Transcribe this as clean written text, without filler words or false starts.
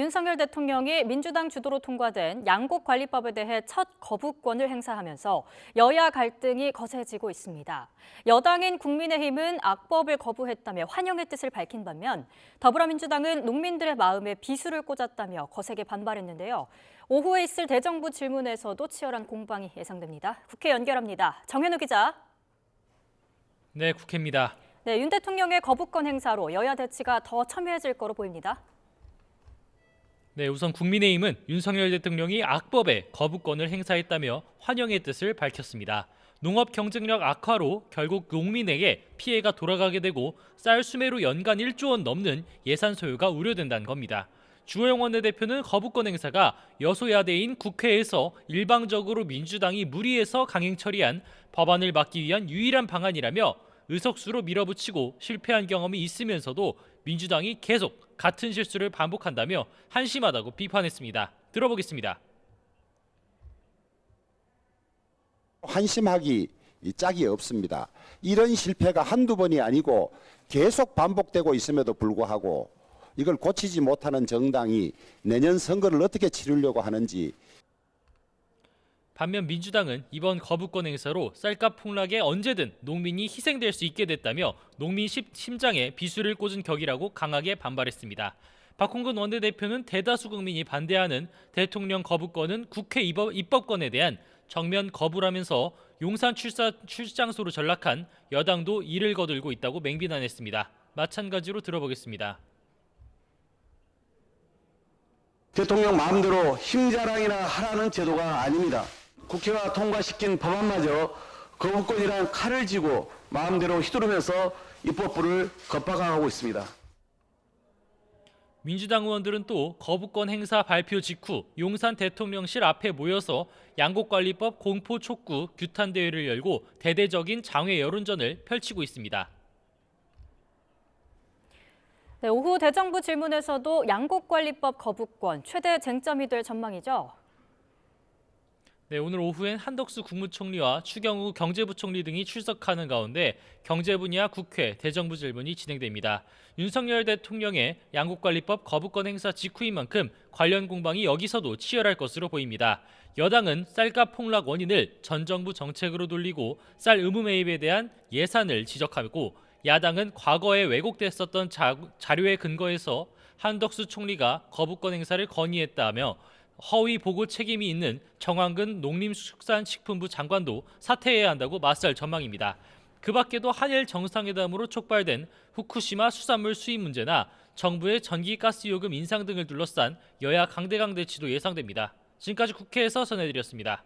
윤석열 대통령이 민주당 주도로 통과된 양곡관리법에 대해 첫 거부권을 행사하면서 여야 갈등이 거세지고 있습니다. 여당인 국민의힘은 악법을 거부했다며 환영의 뜻을 밝힌 반면 더불어민주당은 농민들의 마음에 비수를 꽂았다며 거세게 반발했는데요. 오후에 있을 대정부 질문에서도 치열한 공방이 예상됩니다. 국회 연결합니다. 정현우 기자. 네, 국회입니다. 네, 윤 대통령의 거부권 행사로 여야 대치가 더 첨예해질 거로 보입니다. 네, 우선 국민의힘은 윤석열 대통령이 악법에 거부권을 행사했다며 환영의 뜻을 밝혔습니다. 농업 경쟁력 악화로 결국 농민에게 피해가 돌아가게 되고 쌀 수매로 연간 1조 원 넘는 예산 소요가 우려된다는 겁니다. 주호영 원내대표는 거부권 행사가 여소야대인 국회에서 일방적으로 민주당이 무리해서 강행 처리한 법안을 막기 위한 유일한 방안이라며 의석수로 밀어붙이고 실패한 경험이 있으면서도 민주당이 계속 같은 실수를 반복한다며 한심하다고 비판했습니다. 들어보겠습니다. 한심하기 짝이 없습니다. 이런 실패가 한두 번이 아니고 계속 반복되고 있음에도 불구하고 이걸 고치지 못하는 정당이 내년 선거를 어떻게 치르려고 하는지. 반면 민주당은 이번 거부권 행사로 쌀값 폭락에 언제든 농민이 희생될 수 있게 됐다며 농민 심장에 비수를 꽂은 격이라고 강하게 반발했습니다. 박홍근 원내대표는 대다수 국민이 반대하는 대통령 거부권은 국회 입법권에 대한 정면 거부라면서 용산 출장소로 전락한 여당도 이를 거들고 있다고 맹비난했습니다. 마찬가지로 들어보겠습니다. 대통령 마음대로 힘자랑이나 하라는 제도가 아닙니다. 국회가 통과시킨 법안마저 거부권이란 칼을 쥐고 마음대로 휘두르면서 입법부를 겁박하고 있습니다. 민주당 의원들은 또 거부권 행사 발표 직후 용산 대통령실 앞에 모여서 양곡관리법 공포 촉구 규탄 대회를 열고 대대적인 장외 여론전을 펼치고 있습니다. 네, 오후 대정부 질문에서도 양곡관리법 거부권 최대 쟁점이 될 전망이죠. 네, 오늘 오후엔 한덕수 국무총리와 추경호 경제부총리 등이 출석하는 가운데 경제 분야 국회 대정부 질문이 진행됩니다. 윤석열 대통령의 양곡관리법 거부권 행사 직후인 만큼 관련 공방이 여기서도 치열할 것으로 보입니다. 여당은 쌀값 폭락 원인을 전 정부 정책으로 돌리고 쌀 의무 매입에 대한 예산을 지적하고 야당은 과거에 왜곡됐었던 자료에 근거해서 한덕수 총리가 거부권 행사를 건의했다며 허위 보고 책임이 있는 정황근 농림축산식품부 장관도 사퇴해야 한다고 맞설 전망입니다. 그 밖에도 한일 정상회담으로 촉발된 후쿠시마 수산물 수입 문제나 정부의 전기가스 요금 인상 등을 둘러싼 여야 강대강 대치도 예상됩니다. 지금까지 국회에서 전해드렸습니다.